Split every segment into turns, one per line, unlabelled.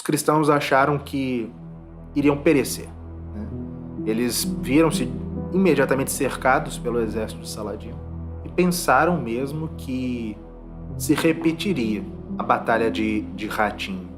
cristãos acharam que iriam perecer, né? Eles viram-se imediatamente cercados pelo exército de Saladino e pensaram mesmo que se repetiria a batalha de Hattin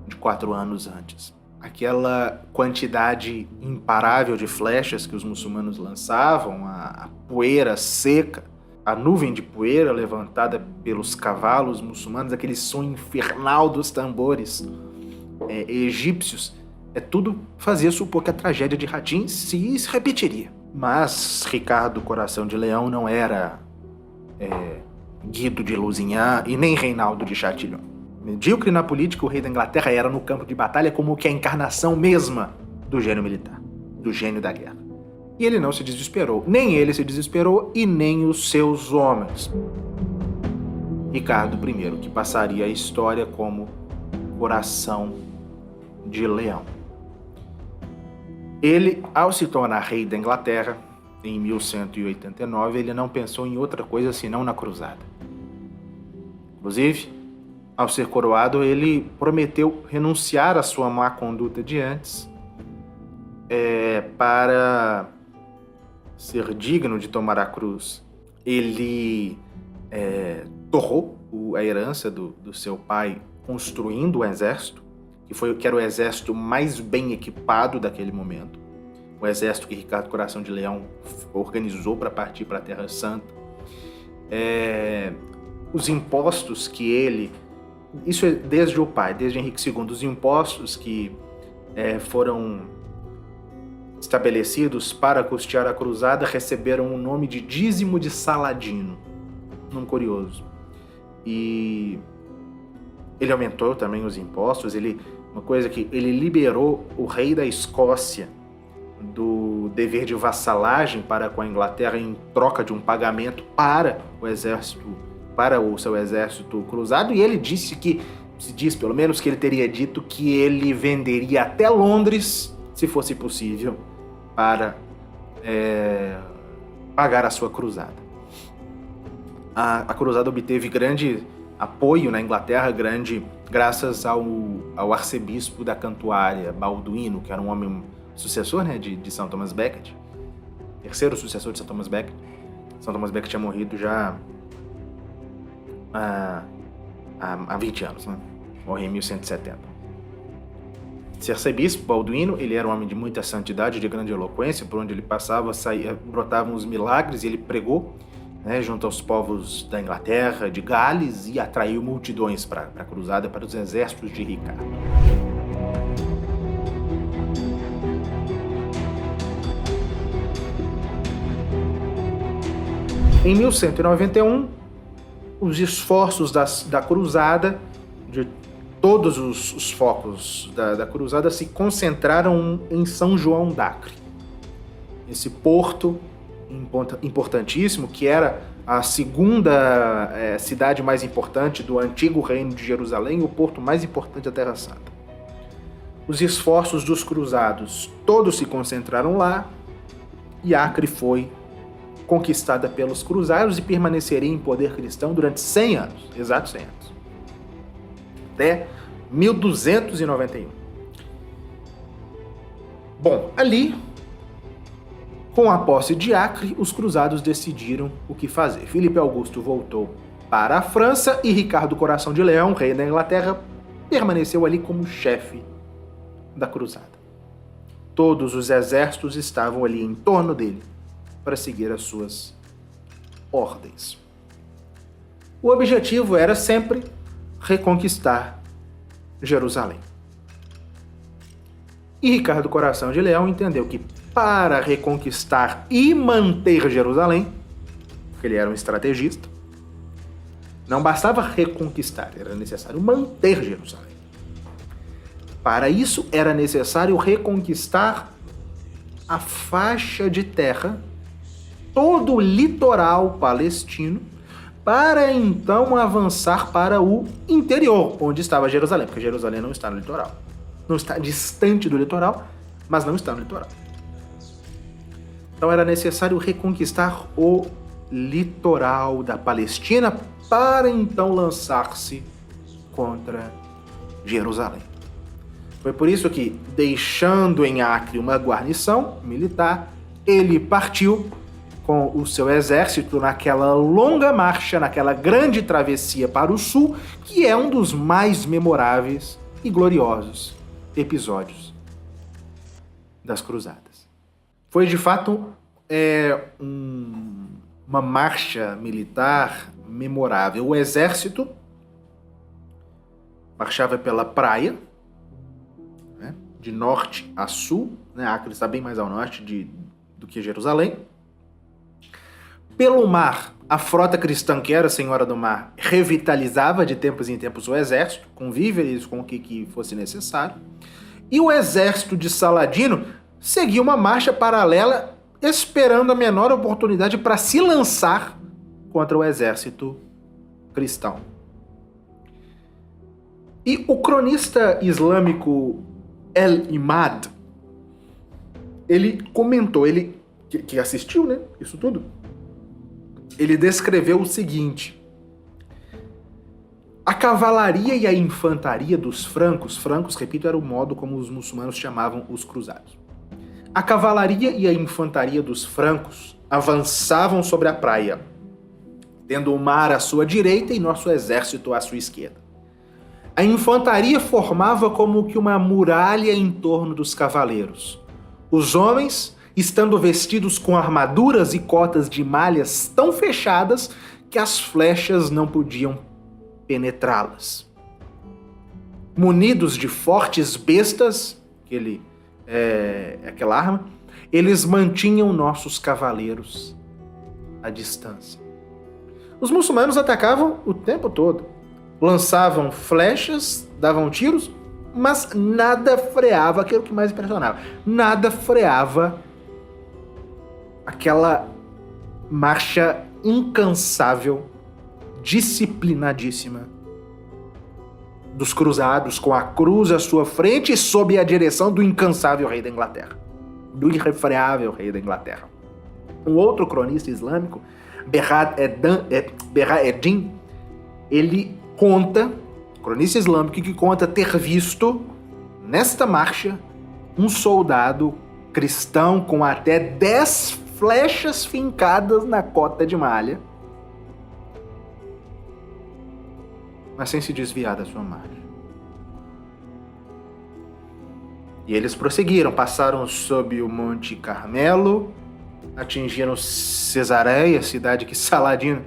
de 4 anos antes. Aquela quantidade imparável de flechas que os muçulmanos lançavam, a poeira seca, a nuvem de poeira levantada pelos cavalos muçulmanos, aquele som infernal dos tambores egípcios, tudo fazia supor que a tragédia de Hattin se repetiria. Mas Ricardo Coração de Leão não era Guido de Lusignan e nem Reinaldo de Chatillon. Medíocre na política, o rei da Inglaterra era no campo de batalha como que a encarnação mesma do gênio militar, do gênio da guerra. E ele não se desesperou. Nem ele se desesperou e nem os seus homens. Ricardo I, que passaria a história como Coração de Leão. Ele, ao se tornar rei da Inglaterra, em 1189, ele não pensou em outra coisa senão na cruzada. Inclusive, ao ser coroado, ele prometeu renunciar à sua má conduta de antes para ser digno de tomar a cruz. Ele torrou a herança do seu pai construindo o exército, que era o exército mais bem equipado daquele momento. O exército que Ricardo Coração de Leão organizou para partir para a Terra Santa. Os impostos que ele... Isso é desde o pai, desde Henrique II. Os impostos que foram estabelecidos para custear a cruzada receberam o nome de dízimo de Saladino. Nome curioso. E ele aumentou também os impostos. Uma coisa que ele liberou o rei da Escócia do dever de vassalagem para com a Inglaterra em troca de um pagamento para o seu exército cruzado, e ele se diz pelo menos que ele teria dito que ele venderia até Londres, se fosse possível, para pagar a sua cruzada. A cruzada obteve grande apoio na Inglaterra, graças ao arcebispo da Cantuária, Balduíno, que era um homem sucessor, né, de São Thomas Becket, terceiro sucessor de São Thomas Becket. São Thomas Becket tinha morrido já há 20 anos, né? Morreu em 1170. Esse arcebispo, Balduíno, ele era um homem de muita santidade, de grande eloquência. Por onde ele passava, brotavam os milagres, e ele pregou, né, junto aos povos da Inglaterra, de Gales, e atraiu multidões para a cruzada, para os exércitos de Ricardo. Em 1191, os esforços da cruzada, de todos os focos da cruzada, se concentraram em São João d'Acre. Esse porto importantíssimo, que era a segunda cidade mais importante do antigo reino de Jerusalém, o porto mais importante da Terra Santa. Os esforços dos cruzados todos se concentraram lá, e Acre foi conquistada pelos cruzados e permaneceria em poder cristão durante 100 anos, exatos 100 anos, até 1291. Bom, ali, com a posse de Acre, os cruzados decidiram o que fazer. Filipe Augusto voltou para a França e Ricardo Coração de Leão, rei da Inglaterra, permaneceu ali como chefe da cruzada. Todos os exércitos estavam ali em torno dele para seguir as suas ordens. O objetivo era sempre reconquistar Jerusalém. E Ricardo Coração de Leão entendeu que para reconquistar e manter Jerusalém, porque ele era um estrategista, não bastava reconquistar, era necessário manter Jerusalém. Para isso, era necessário reconquistar a faixa de terra, todo o litoral palestino, para então avançar para o interior, onde estava Jerusalém, porque Jerusalém não está no litoral. Não está distante do litoral, mas não está no litoral. Então era necessário reconquistar o litoral da Foi por isso que, deixando em Acre uma guarnição militar, ele partiu com o seu exército naquela longa marcha, naquela grande travessia para o sul, que é um dos mais memoráveis e gloriosos episódios das Cruzadas. Foi, de fato, uma marcha militar memorável. O exército marchava pela praia, né, de norte a sul, né, Acre está bem mais ao norte do que Jerusalém. Pelo mar, a frota cristã, que era a Senhora do Mar, revitalizava de tempos em tempos o exército, com víveres, com o que fosse necessário. E o exército de Saladino seguia uma marcha paralela, esperando a menor oportunidade para se lançar contra o exército cristão. E o cronista islâmico El-Imad, ele comentou, ele que assistiu, né, isso tudo, ele descreveu o seguinte: a cavalaria e a infantaria dos francos, repito, era o modo como os muçulmanos chamavam os cruzados. A cavalaria e a infantaria dos francos avançavam sobre a praia, tendo o mar à sua direita e nosso exército à sua esquerda. A infantaria formava como que uma muralha em torno dos cavaleiros. Os homens, estando vestidos com armaduras e cotas de malhas tão fechadas que as flechas não podiam penetrá-las. Munidos de fortes bestas, aquela arma, eles mantinham nossos cavaleiros à distância. Os muçulmanos atacavam o tempo todo. Lançavam flechas, davam tiros, mas nada freava, aquilo que mais impressionava, nada freava aquela marcha incansável, disciplinadíssima dos cruzados, com a cruz à sua frente e sob a direção do incansável rei da Inglaterra, do irrefreável rei da Inglaterra. Um outro cronista islâmico, Berhad Eddin, ele conta, cronista islâmico que conta ter visto nesta marcha um soldado cristão com até 10 flechas fincadas na cota de malha, mas sem se desviar da sua marcha. E eles prosseguiram, passaram sob o Monte Carmelo, atingiram Cesareia, cidade que Saladino,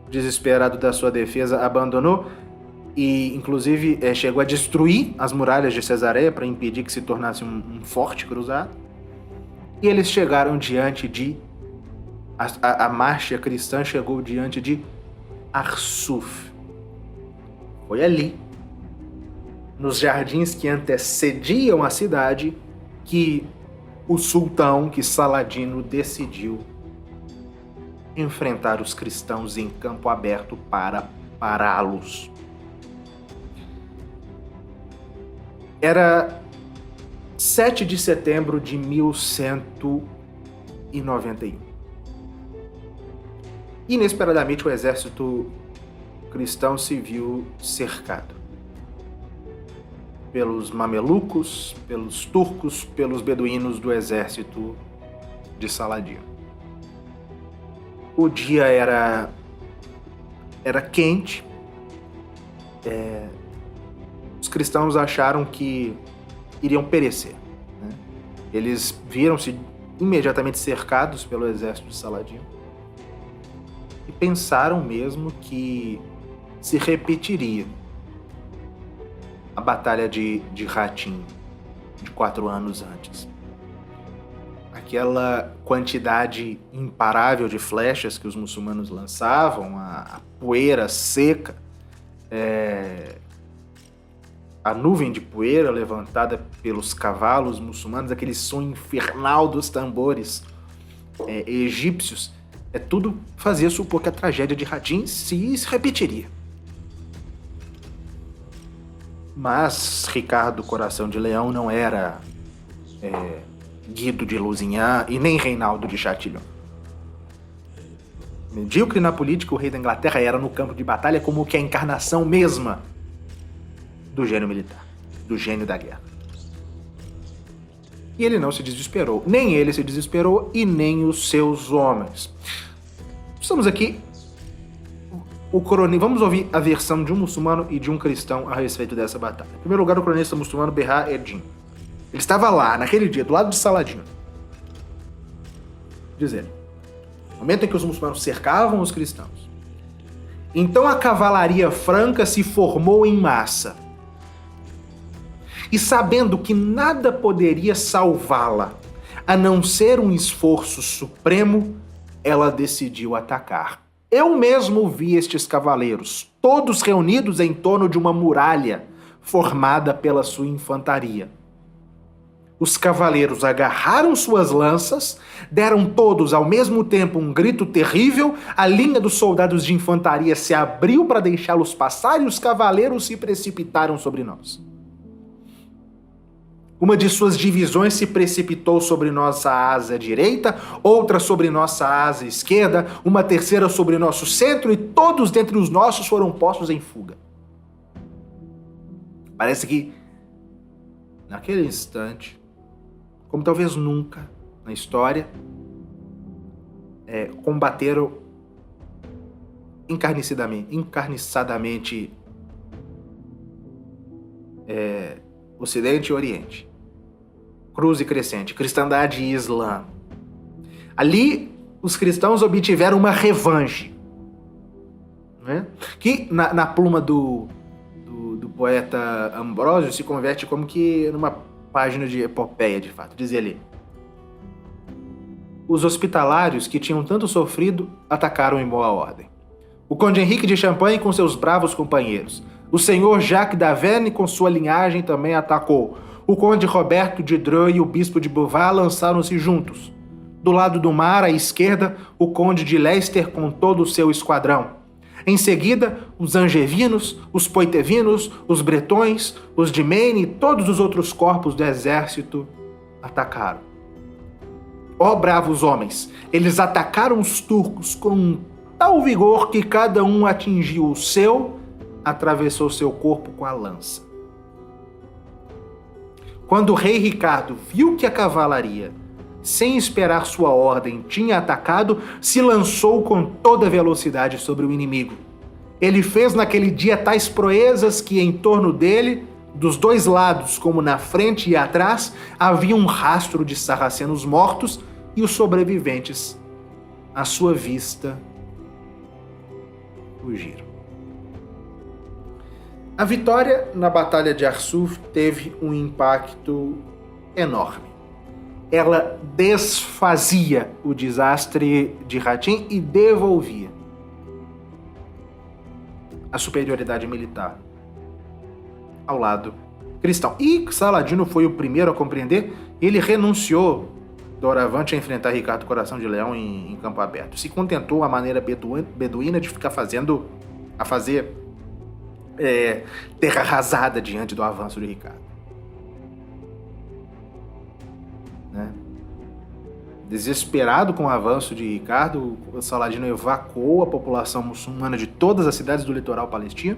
desesperado da sua defesa, abandonou e, inclusive, chegou a destruir as muralhas de Cesareia para impedir que se tornasse um forte cruzado. E eles chegaram diante de... A marcha cristã chegou diante de Arsuf. Foi ali, nos jardins que antecediam a cidade, que o sultão, que Saladino, decidiu enfrentar os cristãos em campo aberto para pará-los. Era 7 de setembro de 1191. Inesperadamente, o exército cristão se viu cercado pelos mamelucos, pelos turcos, pelos beduínos do exército de Saladino. O dia era quente. Os cristãos acharam que iriam perecer, né? Eles viram-se imediatamente cercados pelo exército de Saladino e pensaram mesmo que se repetiria a batalha de Hattin de 4 anos antes. Aquela quantidade imparável de flechas que os muçulmanos lançavam, a poeira seca, a nuvem de poeira levantada pelos cavalos muçulmanos, aquele som infernal dos tambores egípcios, tudo fazia supor que a tragédia de Hattin se repetiria. Mas Ricardo Coração de Leão não era Guido de Lusignan e nem Reinaldo de Chatillon. Medíocre na política, o rei da Inglaterra era no campo de batalha como que a encarnação mesma do gênio militar, do gênio da guerra. E ele não se desesperou. Nem ele se desesperou e nem os seus homens. Estamos aqui. Vamos ouvir a versão de um muçulmano e de um cristão a respeito dessa batalha. Em primeiro lugar, o cronista muçulmano Berra Eddin. Ele estava lá, naquele dia, do lado de Saladino. Diz ele. No momento em que os muçulmanos cercavam os cristãos. Então a cavalaria franca se formou em massa. E sabendo que nada poderia salvá-la, a não ser um esforço supremo, ela decidiu atacar. Eu mesmo vi estes cavaleiros, todos reunidos em torno de uma muralha formada pela sua infantaria. Os cavaleiros agarraram suas lanças, deram todos ao mesmo tempo um grito terrível, a linha dos soldados de infantaria se abriu para deixá-los passar e os cavaleiros se precipitaram sobre nós. Uma de suas divisões se precipitou sobre nossa asa direita, outra sobre nossa asa esquerda, uma terceira sobre nosso centro e todos dentre os nossos foram postos em fuga. Parece que, naquele instante, como talvez nunca na história, combateram encarniçadamente Ocidente e Oriente. Cruz e crescente, cristandade e islã. Ali, os cristãos obtiveram uma revanche. Né? Que, na pluma do poeta Ambrósio, se converte como que numa página de epopeia, de fato. Dizia ali: os hospitalários que tinham tanto sofrido atacaram em boa ordem. O conde Henrique de Champagne com seus bravos companheiros. O senhor Jacques d'Avesne com sua linhagem também atacou. O conde Roberto de Dreux e o bispo de Beauvais lançaram-se juntos. Do lado do mar, à esquerda, o conde de Leicester com todo o seu esquadrão. Em seguida, os angevinos, os poitevinos, os bretões, os de Maine e todos os outros corpos do exército atacaram. Ó bravos homens, eles atacaram os turcos com tal vigor que cada um atingiu o seu, atravessou seu corpo com a lança. Quando o rei Ricardo viu que a cavalaria, sem esperar sua ordem, tinha atacado, se lançou com toda velocidade sobre o inimigo. Ele fez naquele dia tais proezas que em torno dele, dos dois lados, como na frente e atrás, havia um rastro de sarracenos mortos e os sobreviventes, à sua vista, fugiram. A vitória na Batalha de Arsuf teve um impacto enorme. Ela desfazia o desastre de Hattin e devolvia a superioridade militar ao lado cristão. E Saladino foi o primeiro a compreender, ele renunciou doravante a enfrentar Ricardo Coração de Leão em campo aberto. Se contentou a maneira beduína de ficar a fazer terra arrasada diante do avanço de Ricardo. Né? Desesperado com o avanço de Ricardo, Saladino evacuou a população muçulmana de todas as cidades do litoral palestino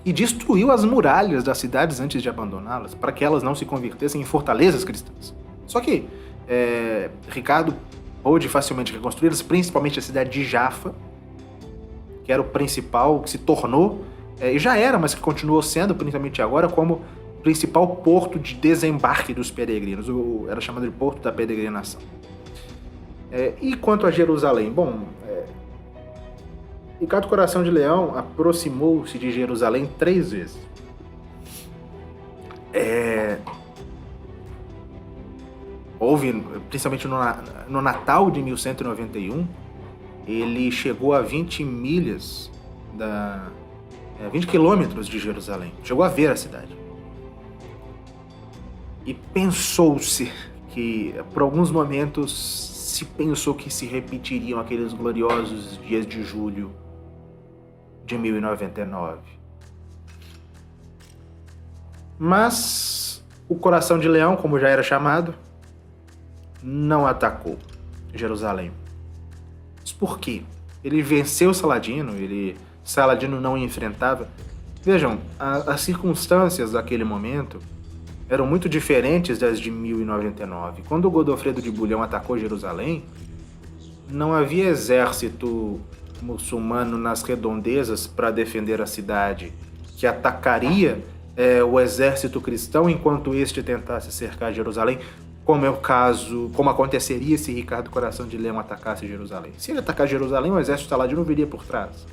e destruiu as muralhas das cidades antes de abandoná-las, para que elas não se convertessem em fortalezas cristãs. Só que Ricardo pôde facilmente reconstruí-las, principalmente a cidade de Jaffa, que era o principal, que se tornou, e já era, mas que continuou sendo, principalmente agora, como principal porto de desembarque dos peregrinos. Era chamado de Porto da Peregrinação. E quanto a Jerusalém? Bom, Ricardo Coração de Leão aproximou-se de Jerusalém 3 vezes. Houve, principalmente no Natal de 1191, ele chegou a 20 milhas, 20 quilômetros de Jerusalém. Chegou a ver a cidade. E pensou-se que, por alguns momentos, se pensou que se repetiriam aqueles gloriosos dias de julho de 1099. Mas o Coração de Leão, como já era chamado, não atacou Jerusalém. Mas por quê? Ele venceu Saladino, Saladino não enfrentava. Vejam, as circunstâncias daquele momento eram muito diferentes das de 1099. Quando Godofredo de Bulhão atacou Jerusalém, não havia exército muçulmano nas redondezas para defender a cidade, que atacaria o exército cristão enquanto este tentasse cercar Jerusalém, como é o caso, como aconteceria se Ricardo Coração de Leão atacasse Jerusalém. Se ele atacar Jerusalém, o exército saladino viria por trás.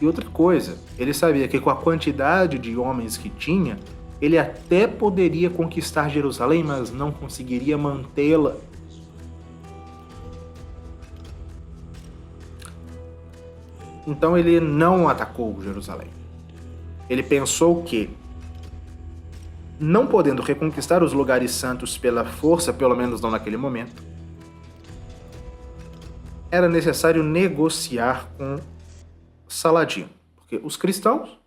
E outra coisa, ele sabia que com a quantidade de homens que tinha, ele até poderia conquistar Jerusalém, mas não conseguiria mantê-la. Então ele não atacou Jerusalém. Ele pensou que, não podendo reconquistar os lugares santos pela força, pelo menos não naquele momento, era necessário negociar com Saladino, porque os cristãos,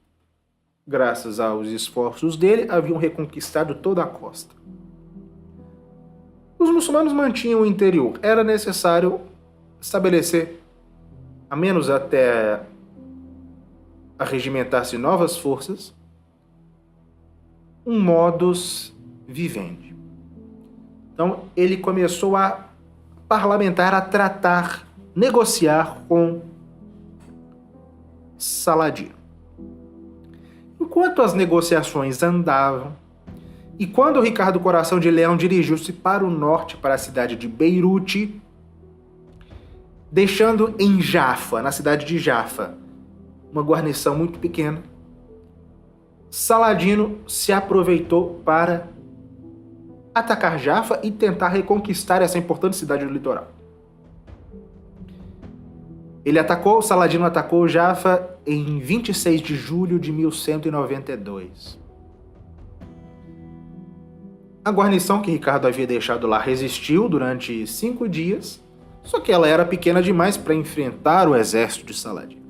graças aos esforços dele, haviam reconquistado toda a costa. Os muçulmanos mantinham o interior. Era necessário estabelecer, a menos até arregimentar-se novas forças, um modus vivendi. Então ele começou a parlamentar, a tratar, negociar com Saladino. Enquanto as negociações andavam, e quando Ricardo Coração de Leão dirigiu-se para o norte, para a cidade de Beirute, deixando em Jafa, na cidade de Jafa, uma guarnição muito pequena, Saladino se aproveitou para atacar Jafa e tentar reconquistar essa importante cidade do litoral. Saladino atacou Jafa em 26 de julho de 1192. A guarnição que Ricardo havia deixado lá resistiu durante 5 dias, só que ela era pequena demais para enfrentar o exército de Saladino.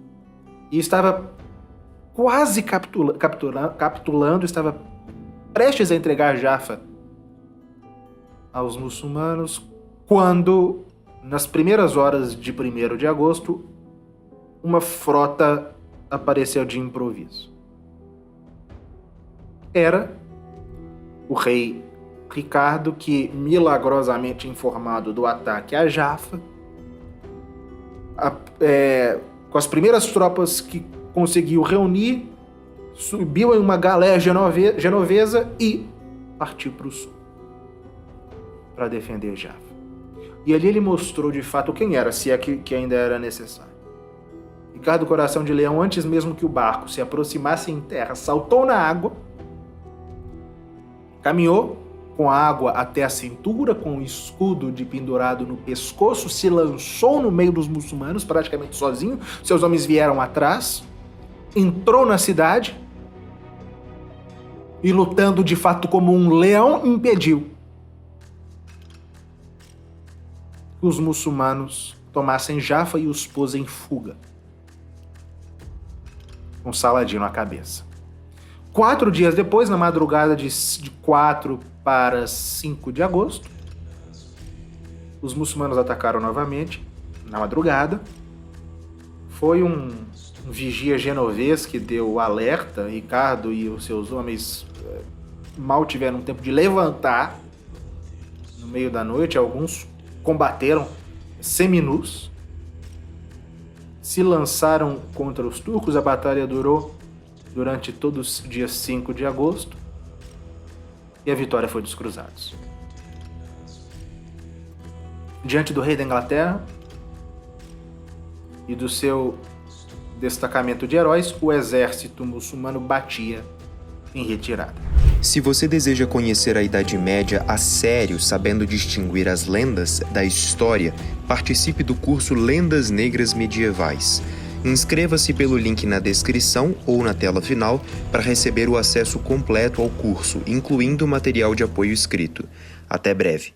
E estava quase capitulando, estava prestes a entregar Jafa aos muçulmanos, quando, nas primeiras horas de 1º de agosto, uma frota apareceu de improviso. Era o rei Ricardo, que, milagrosamente informado do ataque a Jafa, com as primeiras tropas que conseguiu reunir, subiu em uma galeia genovesa e partiu para o sul para defender Jafa. E ali ele mostrou de fato quem era, se é que ainda era necessário. Ricardo Coração de Leão, antes mesmo que o barco se aproximasse em terra, saltou na água, caminhou com a água até a cintura, com o escudo pendurado no pescoço, se lançou no meio dos muçulmanos, praticamente sozinho. Seus homens vieram atrás, entrou na cidade e, lutando de fato como um leão, impediu que os muçulmanos tomassem Jafa e os pôs em fuga, com Saladino à cabeça. 4 dias depois, na madrugada de 4 para 5 de agosto, os muçulmanos atacaram novamente, na madrugada. Foi um vigia genovês que deu o alerta. Ricardo e os seus homens mal tiveram tempo de levantar no meio da noite. Alguns combateram seminus, se lançaram contra os turcos. A batalha durou durante todos os dias 5 de agosto e a vitória foi dos cruzados. Diante do rei da Inglaterra e do seu destacamento de heróis, o exército muçulmano batia em retirada.
Se você deseja conhecer a Idade Média a sério, sabendo distinguir as lendas da história, participe do curso Lendas Negras Medievais. Inscreva-se pelo link na descrição ou na tela final para receber o acesso completo ao curso, incluindo o material de apoio escrito. Até breve!